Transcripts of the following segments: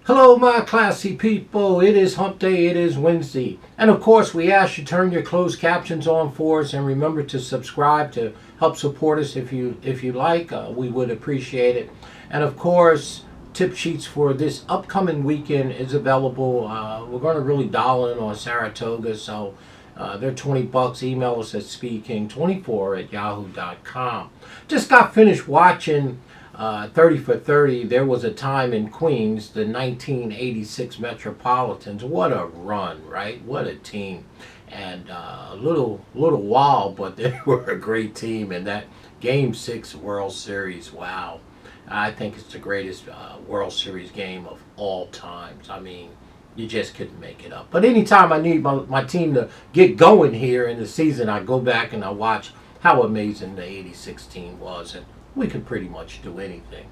Hello, my classy people. It is hump day. It is Wednesday. And of course, we ask you turn your closed captions on for us and remember to subscribe to help support us if you like. We would appreciate it. And of course, tip sheets for this upcoming weekend is available. We're going to really dial in on Saratoga, so they're $20. Email us at speedking24@yahoo.com. Just got finished watching 30 for 30. There was a time in Queens, the 1986 Metropolitans. What a run, right? What a team. And a little while, but they were a great team. And that Game 6 World Series, wow. I think it's the greatest World Series game of all times. I mean, you just couldn't make it up. But anytime I need my team to get going here in the season, I go back and I watch how amazing the 86 team was. And we can pretty much do anything.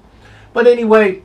But anyway,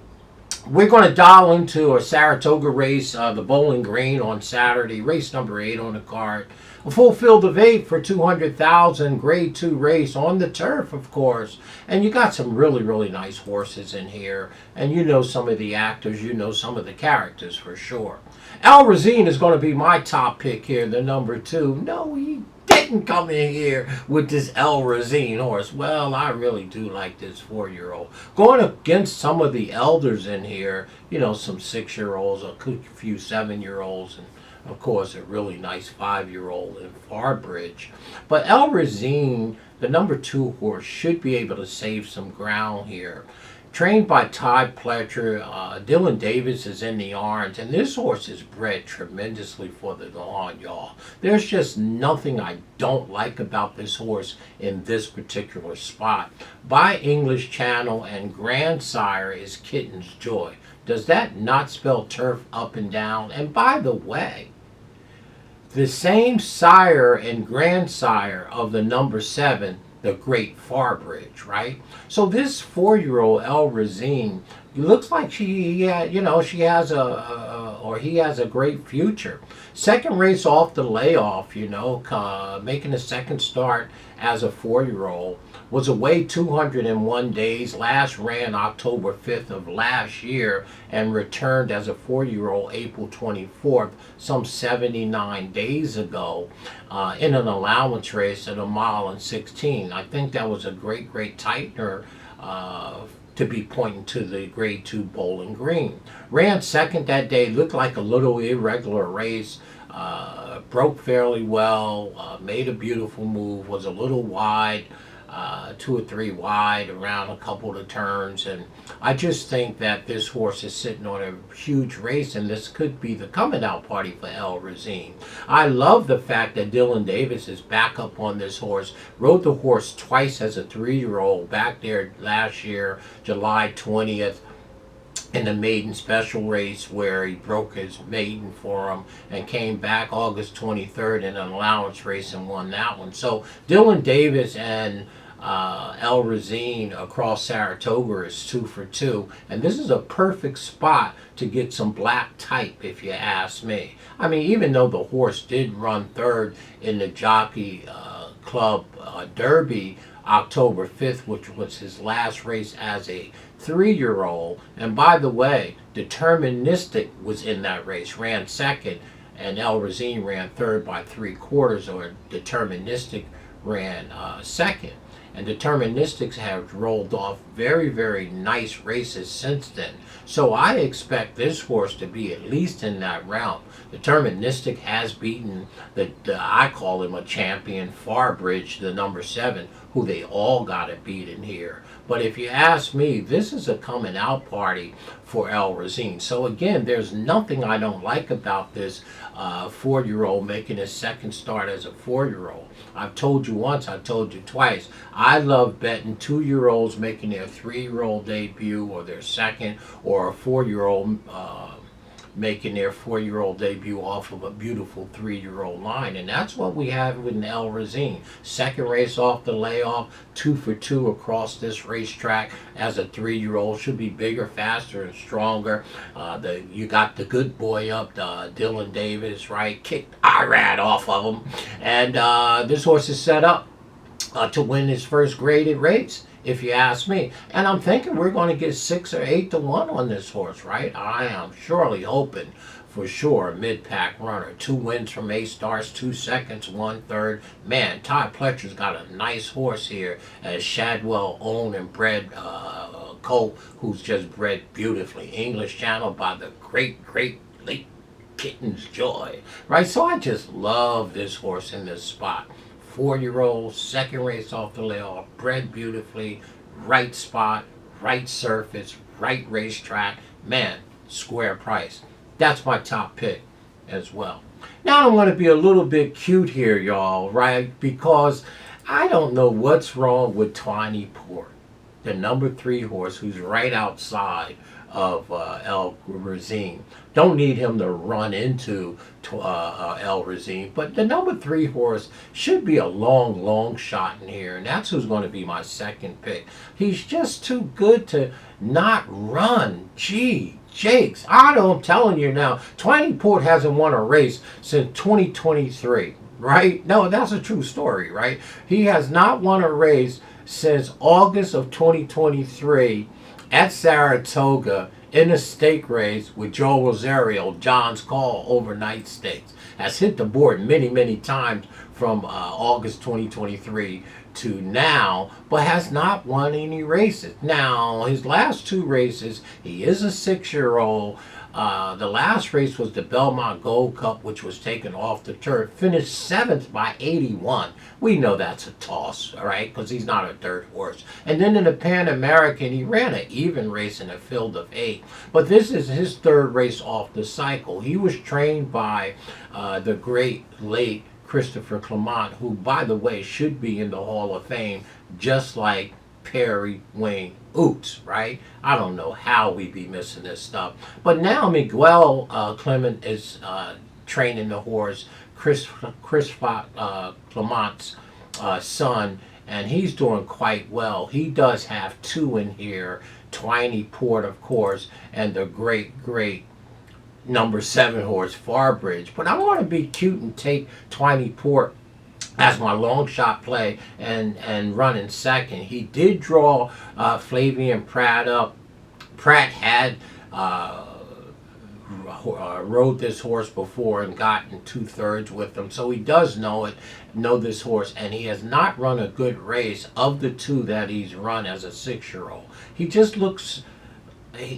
we're going to dial into a Saratoga race, the Bowling Green on Saturday, race number 8 on the card. A full field of 8 for 200,000, grade 2 race on the turf, of course. And you got some really nice horses in here. And you know some of the actors, you know some of the characters for sure. Razine is going to be my top pick here, the number 2. No, he didn't come in here with this Razine horse. Well, I really do like this 4-year-old. Going against some of the elders in here, you know, some 6-year-olds, a few 7-year-olds, and of course a really nice 5-year-old in Farbridge. But Razine, the number 2 horse, should be able to save some ground here. Trained by Todd Pletcher, Dylan Davis is in the orange, and this horse is bred tremendously for the lawn, y'all. There's just nothing I don't like about this horse in this particular spot. By English Channel and grandsire is Kitten's Joy. Does that not spell turf up and down? And by the way, the same sire and grandsire of the number 7, the great Farbridge, right? So this 4-year-old Razine looks like he has a great future. Second race off the layoff, making a second start as a 4-year-old. Was away 201 days. Last ran October 5th of last year and returned as a 4-year-old April 24th, some 79 days ago, in an allowance race at 1:16. I think that was a great tightener to be pointing to the grade 2 Bowling Green. Ran second that day, looked like a little irregular race, broke fairly well, made a beautiful move, was a little wide, 2 or 3 wide around a couple of turns, and I just think that this horse is sitting on a huge race, and this could be the coming out party for Razine. I love the fact that Dylan Davis is back up on this horse. Rode the horse twice as a 3-year-old back there last year, July 20th. In the maiden special race where he broke his maiden for him and came back August 23rd in an allowance race and won that one. So Dylan Davis and Razine across Saratoga is 2 for 2, and this is a perfect spot to get some black type if you ask me. I mean, even though the horse did run 3rd in the Jockey Club Derby October 5th, which was his last race as a 3-year-old. And by the way, Deterministic was in that race, ran second, and Razine ran 3rd by 3/4, or Deterministic ran second. And Deterministics have rolled off very nice races since then. So I expect this horse to be at least in that round. Deterministic has beaten I call him a champion, Farbridge, the number 7, who they all got to beat in here. But if you ask me, this is a coming out party for Razine. So again, there's nothing I don't like about this 4-year-old making his second start as a 4-year-old. I've told you once, I've told you twice. I love betting 2-year-olds making their 3-year-old debut or their second, or a 4-year-old making their 4-year-old debut off of a beautiful 3-year-old line. And that's what we have with Razine. Second race off the layoff, 2 for 2 across this racetrack as a 3-year-old. Should be bigger, faster, and stronger. You got the good boy up, Dylan Davis, right? Kicked Irad off of him. And this horse is set up to win his first graded race if you ask me. And I'm thinking we're going to get 6 or 8 to 1 on this horse, right? I am surely hoping for sure a mid-pack runner. 2 wins from 8 starts, 2 seconds, 1 third. Man, Todd Pletcher's got a nice horse here, as Shadwell owned and bred colt, who's just bred beautifully. English Channel by the great late Kitten's Joy, right? So I just love this horse in this spot. 4-year-old, second race off the layoff, bred beautifully, right spot, right surface, right racetrack. Man, square price. That's my top pick as well. Now I'm going to be a little bit cute here, y'all, right? Because I don't know what's wrong with Twiny Port, the number 3 horse who's right outside of Razine. Don't need him to run into Razine, but the number 3 horse should be a long shot in here, and that's who's going to be my second pick. He's just too good to not run. Gee, Jakes, I'm telling you now, Twiny Port hasn't won a race since 2023, right? No, that's a true story, right? He has not won a race since August of 2023 at Saratoga in a stake race with Joe Rosario, John's Call overnight stakes. Has hit the board many times from August 2023 to now, but has not won any races. Now, his last 2 races, he is a 6-year-old. The last race was the Belmont Gold Cup, which was taken off the turf. Finished 7th by 81. We know that's a toss, all right, because he's not a dirt horse. And then in the Pan American, he ran an even race in a field of 8. But this is his 3rd race off the cycle. He was trained by the great late Christopher Clement, who, by the way, should be in the Hall of Fame, just like Perry Wayne Oots, right? I don't know how we be missing this stuff. But now Miguel Clement is training the horse, Chris Clement's son, and he's doing quite well. He does have 2 in here, Twiny Port, of course, and the great number 7 horse, Farbridge. But I want to be cute and take Twiny Port as my long shot play and run in second. He did draw Flavian Pratt up. Pratt had rode this horse before and gotten 2/3 with him, so he does know this horse, and he has not run a good race of the 2 that he's run as a 6-year-old. He just looks,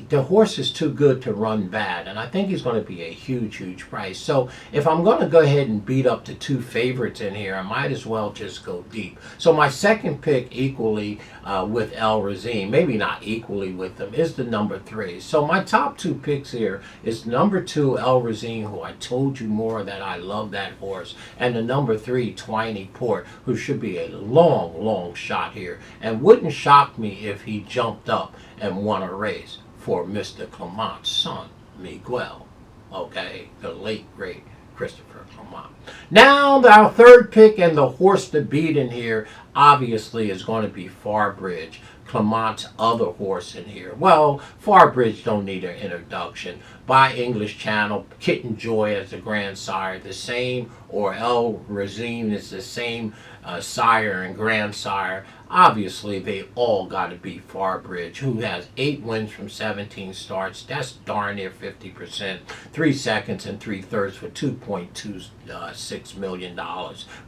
the horse is too good to run bad, and I think he's going to be a huge price. So if I'm going to go ahead and beat up the 2 favorites in here, I might as well just go deep. So my second pick, equally with Razine, maybe not equally with them, is the number 3. So my top 2 picks here is number 2, Razine, who I told you more that I love that horse, and the number 3, Twiny Port, who should be a long shot here, and wouldn't shock me if he jumped up and won a race for Mr. Clement's son, Miguel, okay, the late, great Christopher Clement. Now, our 3rd pick and the horse to beat in here, obviously, is going to be Farbridge, Clement's other horse in here. Well, Farbridge don't need an introduction. By English Channel, Kitten Joy as the grandsire, the same, or Razine is the same sire and grandsire. Obviously, they all got to be Farbridge, who has 8 wins from 17 starts. That's darn near 50%. 3 seconds and 3/3 for $2.26 million.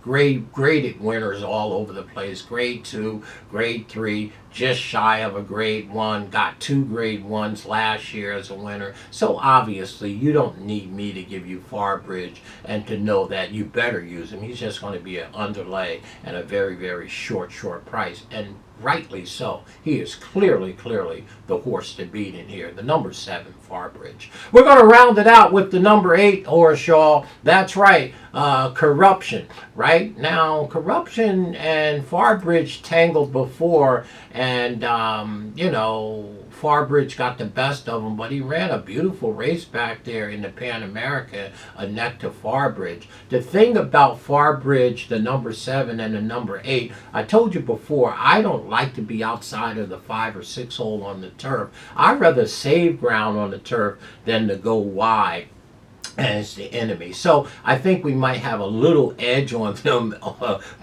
Graded winners all over the place. Grade 2, Grade 3, just shy of a Grade 1. Got 2 Grade 1s last year as a winner. So obviously, you don't need me to give you Farbridge and to know that you better use him. He's just going to be an underlay and a very short price. And rightly so. He is clearly the horse to beat in here. The number 7, Farbridge. We're going to round it out with the number 8 horse, y'all. That's right. Corruption. Right? Now, Corruption and Farbridge tangled before, and, Farbridge got the best of him, but he ran a beautiful race back there in the Pan America, a neck to Farbridge. The thing about Farbridge, the number 7 and the number 8, I told you before, I don't like to be outside of the 5 or 6 hole on the turf. I'd rather save ground on the turf than to go wide. as the enemy. So I think we might have a little edge on them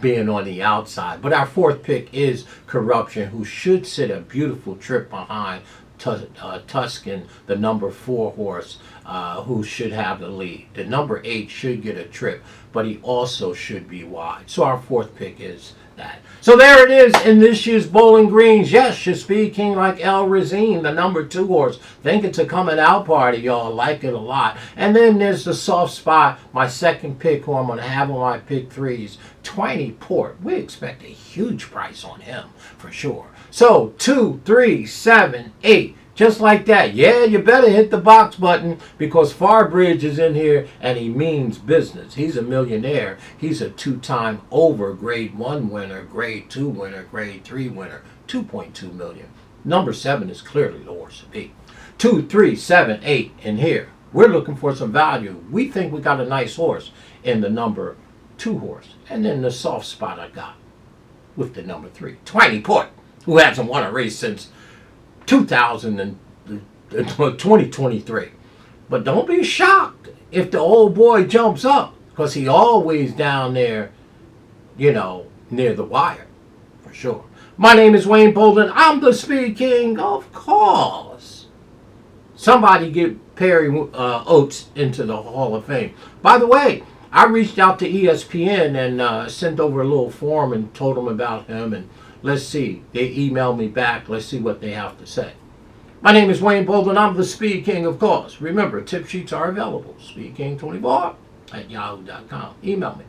being on the outside. But our fourth pick is Corruption, who should sit a beautiful trip behind Tuscan, the number 4 horse, who should have the lead. The number 8 should get a trip, but he also should be wide. So our fourth pick is that. So there it is in this year's Bowling Greens. Yes, your Speed King like El Razine, the number 2 horse. Think it's a coming out party, y'all. Like it a lot. And then there's the soft spot, my second pick, who I'm going to have on my pick 3s, Twiny Port. We expect a huge price on him for sure. So 2, 3, 7, 8. Just like that. Yeah, you better hit the box button because Farbridge is in here and he means business. He's a millionaire. He's a 2-time over grade 1 winner, grade 2 winner, grade 3 winner, 2.2 million. Number 7 is clearly the horse to beat. 2, 3, 7, 8 in here. We're looking for some value. We think we got a nice horse in the number 2 horse. And then the soft spot I got with the number 3, Twiny Port, who hasn't won a race since 2023. But don't be shocked if the old boy jumps up, because he always down there, near the wire, for sure. My name is Wayne Bolden. I'm the Speed King, of course. Somebody get Perry Oates into the Hall of Fame. By the way, I reached out to ESPN and sent over a little form and told them about him, and let's see. They emailed me back. Let's see what they have to say. My name is Wayne Bolden. I'm the Speed King, of course. Remember, tip sheets are available. SpeedKing24 at yahoo.com. Email me.